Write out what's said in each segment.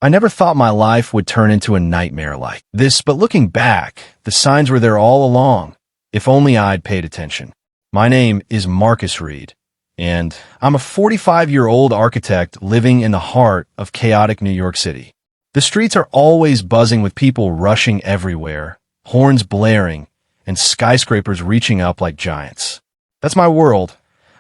I never thought my life would turn into a nightmare like this, but looking back, the signs were there all along, if only I'd paid attention. My name is Marcus Reed, and I'm a 45-year-old architect living in the heart of chaotic New York City. The streets are always buzzing with people rushing everywhere, horns blaring, and skyscrapers reaching up like giants. That's my world.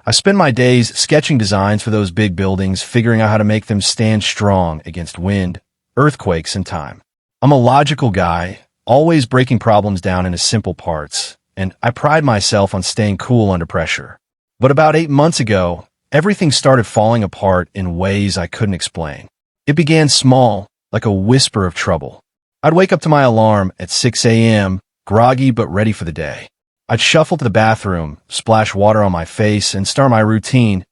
I spend my days sketching designs for those big buildings, figuring out how to make them stand strong against wind, earthquakes, and time. I'm a logical guy, always breaking problems down into simple parts, and I pride myself on staying cool under pressure. But about 8 months ago, everything started falling apart in ways I couldn't explain. It began small, like a whisper of trouble. I'd wake up to my alarm at 6 a.m., groggy but ready for the day. I'd shuffle to the bathroom, splash water on my face, and start my routine,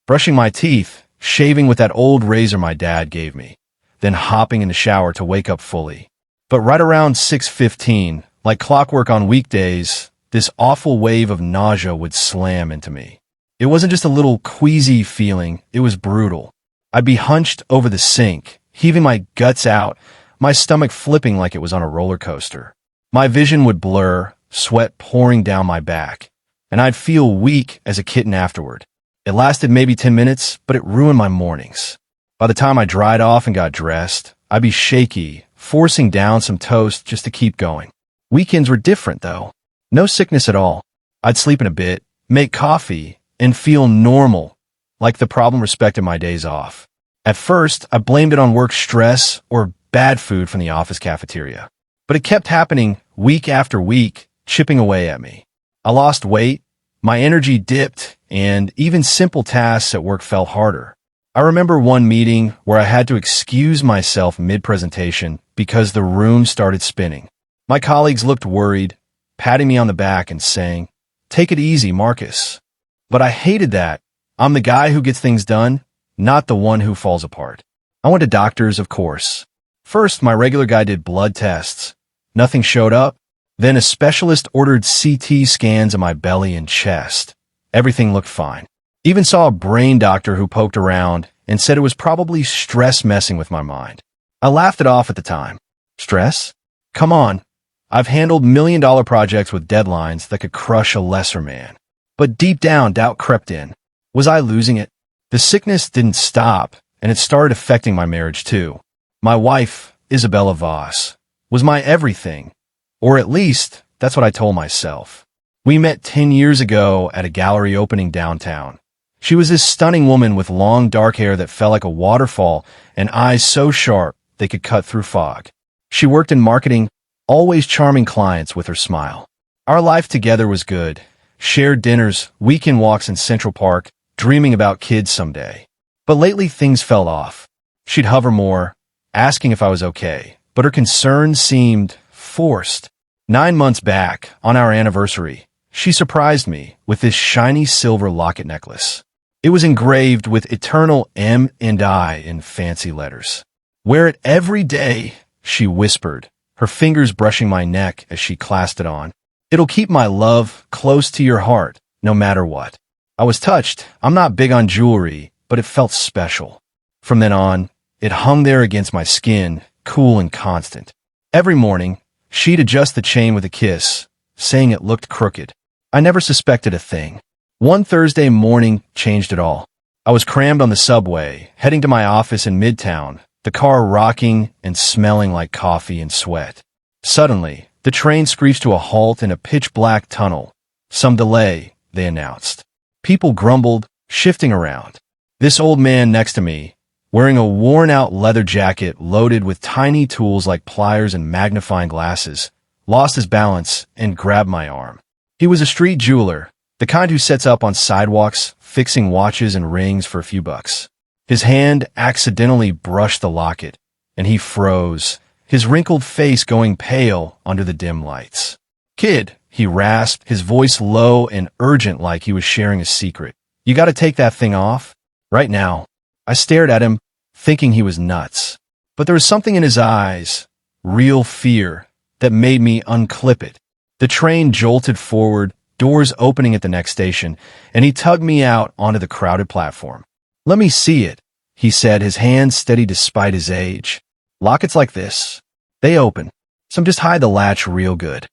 brushing my teeth, shaving with that old razor my dad gave me, then hopping in the shower to wake up fully. But right around 6:15, like clockwork on weekdays, this awful wave of nausea would slam into me. It wasn't just a little queasy feeling, it was brutal. I'd be hunched over the sink, heaving my guts out, my stomach flipping like it was on a roller coaster. My vision would blur, sweat pouring down my back, and I'd feel weak as a kitten afterward. It lasted maybe 10 minutes, but it ruined my mornings. By the time I dried off and got dressed, I'd be shaky, forcing down some toast just to keep going. Weekends were different, though. No sickness at all. I'd sleep in a bit, make coffee, and feel normal, like the problem respected my days off. At first, I blamed it on work stress or bad food from the office cafeteria. But it kept happening week after week, chipping away at me. I lost weight, my energy dipped, and even simple tasks at work felt harder. I remember one meeting where I had to excuse myself mid-presentation because the room started spinning. My colleagues looked worried, patting me on the back and saying, "Take it easy, Marcus." But I hated that. I'm the guy who gets things done, not the one who falls apart. I went to doctors, of course. First, my regular guy did blood tests. Nothing showed up. Then a specialist ordered CT scans of my belly and chest. Everything looked fine. Even saw a brain doctor who poked around and said it was probably stress messing with my mind. I laughed it off at the time. Stress? Come on. I've handled million-dollar projects with deadlines that could crush a lesser man. But deep down, doubt crept in. Was I losing it? The sickness didn't stop, and it started affecting my marriage too. My wife, Isabella Voss, was my everything. Or at least, that's what I told myself. We met 10 years ago at a gallery opening downtown. She was this stunning woman with long dark hair that fell like a waterfall and eyes so sharp they could cut through fog. She worked in marketing, always charming clients with her smile. Our life together was good. Shared dinners, weekend walks in Central Park, dreaming about kids someday. But lately things fell off. She'd hover more, asking if I was okay, but her concerns seemed forced. 9 months back, on our anniversary, she surprised me with this shiny silver locket necklace. It was engraved with eternal M and I in fancy letters. "Wear it every day," she whispered, her fingers brushing my neck as she clasped it on. "It'll keep my love close to your heart, no matter what." I was touched. I'm not big on jewelry, but it felt special. From then on, it hung there against my skin, cool and constant. Every morning, she'd adjust the chain with a kiss, saying it looked crooked. I never suspected a thing. One Thursday morning changed it all. I was crammed on the subway, heading to my office in Midtown, the car rocking and smelling like coffee and sweat. Suddenly, the train screeched to a halt in a pitch-black tunnel. "Some delay," they announced. People grumbled, shifting around. This old man next to me, wearing a worn-out leather jacket loaded with tiny tools like pliers and magnifying glasses, lost his balance and grabbed my arm. He was a street jeweler, the kind who sets up on sidewalks, fixing watches and rings for a few bucks. His hand accidentally brushed the locket, and he froze, his wrinkled face going pale under the dim lights. "Kid," he rasped, his voice low and urgent like he was sharing a secret. "You gotta take that thing off. Right now." I stared at him, thinking he was nuts. But there was something in his eyes, real fear, that made me unclip it. The train jolted forward, doors opening at the next station, and he tugged me out onto the crowded platform. "Let me see it," he said, his hand steady despite his age. Lockets like this, they open. Some just hide the latch real good.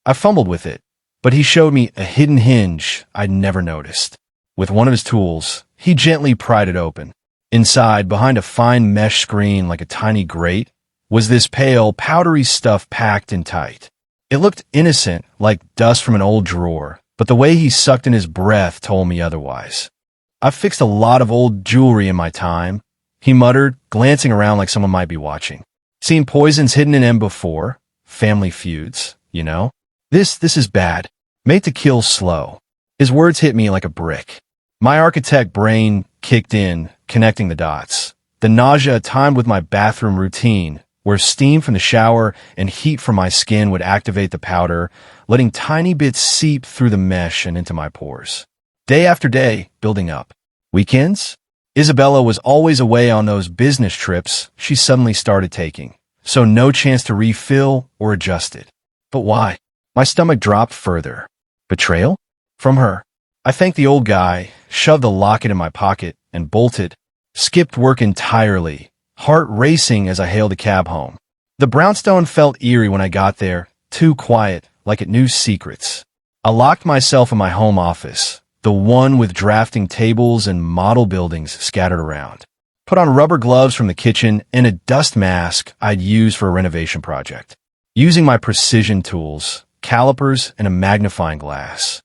I fumbled with it, but he showed me a hidden hinge I'd never noticed. With one of his tools, he gently pried it open. Inside, behind a fine mesh screen like a tiny grate, was this pale, powdery stuff packed in tight. It looked innocent, like dust from an old drawer, but the way he sucked in his breath told me otherwise. "I've fixed a lot of old jewelry in my time," he muttered, glancing around like someone might be watching. "Seen poisons hidden in them before. Family feuds, you know? This is bad. Made to kill slow." His words hit me like a brick. My architect brain kicked in, connecting the dots. The nausea timed with my bathroom routine, where steam from the shower and heat from my skin would activate the powder, letting tiny bits seep through the mesh and into my pores. Day after day, building up. Weekends? Isabella was always away on those business trips she suddenly started taking, so no chance to refill or adjust it. But why? My stomach dropped further. Betrayal? From her. I thanked the old guy, shoved the locket in my pocket, and bolted. Skipped work entirely, heart racing as I hailed a cab home. The brownstone felt eerie when I got there, too quiet, like it knew secrets. I locked myself in my home office, the one with drafting tables and model buildings scattered around. Put on rubber gloves from the kitchen and a dust mask I'd used for a renovation project. Using my precision tools, calipers, and a magnifying glass,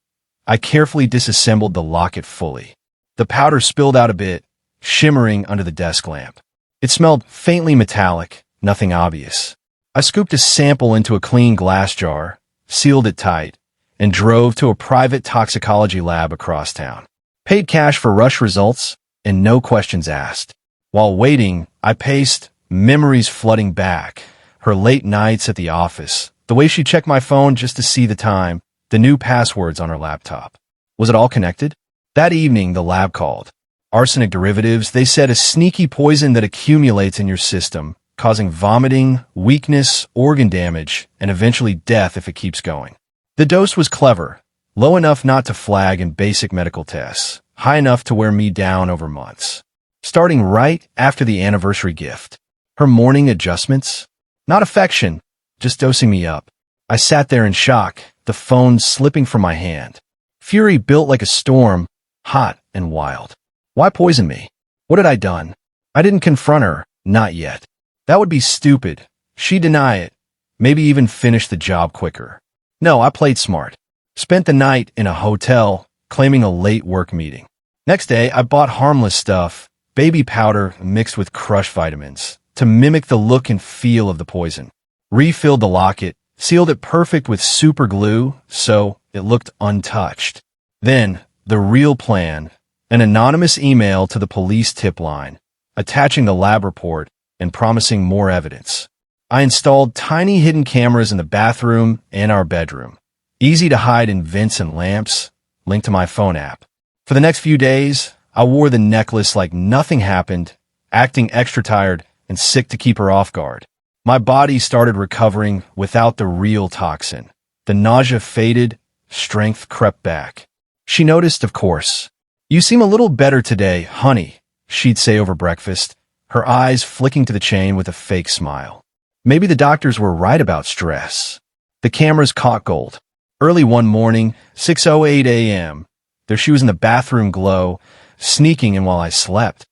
I carefully disassembled the locket fully. The powder spilled out a bit, shimmering under the desk lamp. It smelled faintly metallic, nothing obvious. I scooped a sample into a clean glass jar, sealed it tight, and drove to a private toxicology lab across town. Paid cash for rush results, and no questions asked. While waiting, I paced, memories flooding back. Her late nights at the office, the way she checked my phone just to see the time, the new passwords on her laptop. Was it all connected? That evening, the lab called. Arsenic derivatives, they said, a sneaky poison that accumulates in your system, causing vomiting, weakness, organ damage, and eventually death if it keeps going. The dose was clever, low enough not to flag in basic medical tests, high enough to wear me down over months. Starting right after the anniversary gift. Her morning adjustments? Not affection, just dosing me up. I sat there in shock, the phone slipping from my hand. Fury built like a storm, hot and wild. Why poison me? What had I done? I didn't confront her, not yet. That would be stupid. She'd deny it, maybe even finish the job quicker. No, I played smart. Spent the night in a hotel, claiming a late work meeting. Next day, I bought harmless stuff, baby powder mixed with crush vitamins, to mimic the look and feel of the poison. Refilled the locket, sealed it perfect with super glue so it looked untouched. Then, the real plan, an anonymous email to the police tip line, attaching the lab report and promising more evidence. I installed tiny hidden cameras in the bathroom and our bedroom, easy to hide in vents and lamps, linked to my phone app. For the next few days, I wore the necklace like nothing happened, acting extra tired and sick to keep her off guard. My body started recovering without the real toxin. The nausea faded, strength crept back. She noticed, of course. "You seem a little better today, honey," she'd say over breakfast, her eyes flicking to the chain with a fake smile. Maybe the doctors were right about stress. The cameras caught gold. Early one morning, 6:08 a.m., there she was in the bathroom glow, sneaking in while I slept.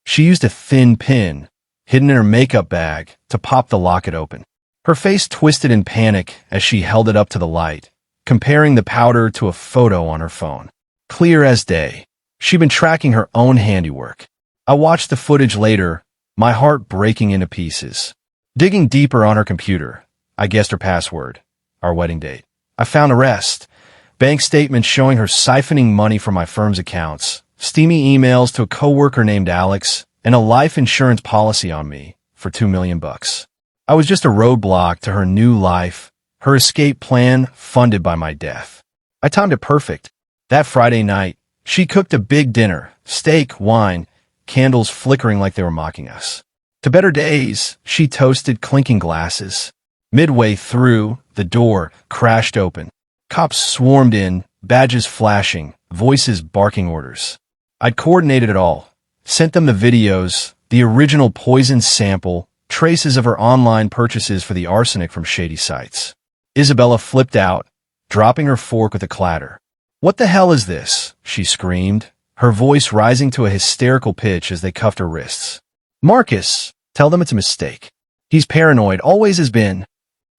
She used a thin pin, hidden in her makeup bag, to pop the locket open. Her face twisted in panic as she held it up to the light, comparing the powder to a photo on her phone. Clear as day. She'd been tracking her own handiwork. I watched the footage later, my heart breaking into pieces. Digging deeper on her computer, I guessed her password, our wedding date. I found the rest. Bank statements showing her siphoning money from my firm's accounts, steamy emails to a coworker named Alex, and a life insurance policy on me for $2 million. I was just a roadblock to her new life, her escape plan funded by my death. I timed it perfect. That Friday night, she cooked a big dinner, steak, wine, candles flickering like they were mocking us. To better days, she toasted clinking glasses. Midway through, the door crashed open. Cops swarmed in, badges flashing, voices barking orders. I'd coordinated it all, sent them the videos, the original poison sample, traces of her online purchases for the arsenic from shady sites. Isabella flipped out, dropping her fork with a clatter. "What the hell is this?" she screamed, her voice rising to a hysterical pitch as they cuffed her wrists. "Marcus, tell them it's a mistake. He's paranoid, always has been."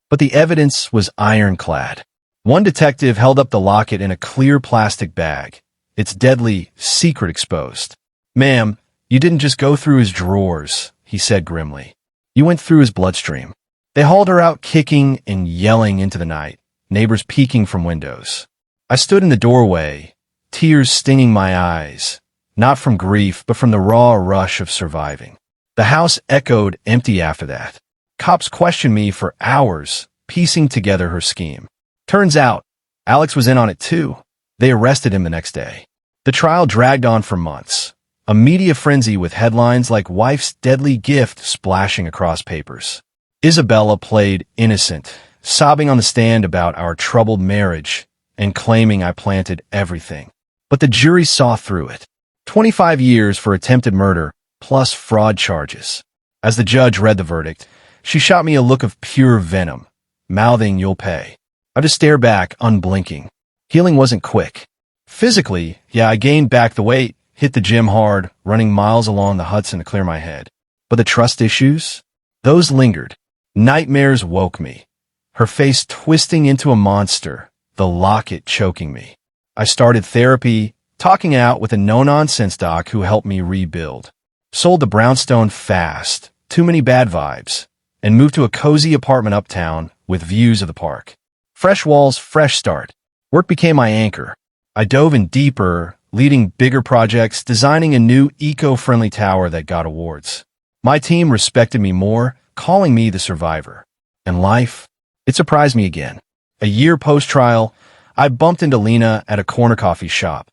But the evidence was ironclad. One detective held up the locket in a clear plastic bag, its deadly secret exposed. "Ma'am, you didn't just go through his drawers," he said grimly. "You went through his bloodstream." They hauled her out kicking and yelling into the night, neighbors peeking from windows. I stood in the doorway, tears stinging my eyes, not from grief, but from the raw rush of surviving. The house echoed empty after that. Cops questioned me for hours, piecing together her scheme. Turns out, Alex was in on it too. They arrested him the next day. The trial dragged on for months, a media frenzy with headlines like "Wife's Deadly Gift" splashing across papers. Isabella played innocent, sobbing on the stand about our troubled marriage and claiming I planted everything. But the jury saw through it. 25 years for attempted murder, plus fraud charges. As the judge read the verdict, she shot me a look of pure venom, mouthing, "You'll pay." I just stared back, unblinking. Healing wasn't quick. Physically, yeah, I gained back the weight, hit the gym hard, running miles along the Hudson to clear my head. But the trust issues? Those lingered. Nightmares woke me. Her face twisting into a monster, the locket choking me. I started therapy, talking out with a no-nonsense doc who helped me rebuild. Sold the brownstone fast, too many bad vibes, and moved to a cozy apartment uptown with views of the park. Fresh walls, fresh start. Work became my anchor. I dove in deeper, leading bigger projects, designing a new eco-friendly tower that got awards. My team respected me more, calling me the survivor. And life, it surprised me again. A year post-trial, I bumped into Lena at a corner coffee shop.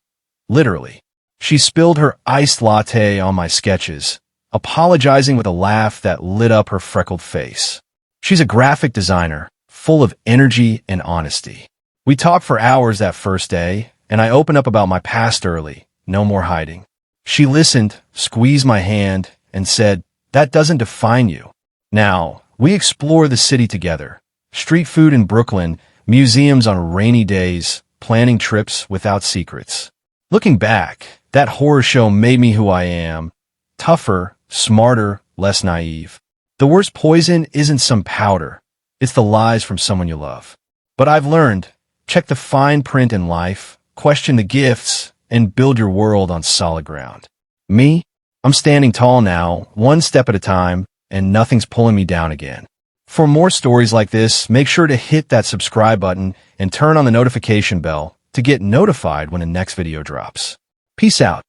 Literally. She spilled her iced latte on my sketches, apologizing with a laugh that lit up her freckled face. She's a graphic designer, full of energy and honesty. We talked for hours that first day, and I opened up about my past early, no more hiding. She listened, squeezed my hand, and said, "That doesn't define you." Now, we explore the city together. Street food in Brooklyn, museums on rainy days, planning trips without secrets. Looking back, that horror show made me who I am. Tougher, smarter, less naive. The worst poison isn't some powder. It's the lies from someone you love. But I've learned, check the fine print in life, question the gifts, and build your world on solid ground. Me? I'm standing tall now, one step at a time, and nothing's pulling me down again. For more stories like this, make sure to hit that subscribe button and turn on the notification bell to get notified when the next video drops. Peace out.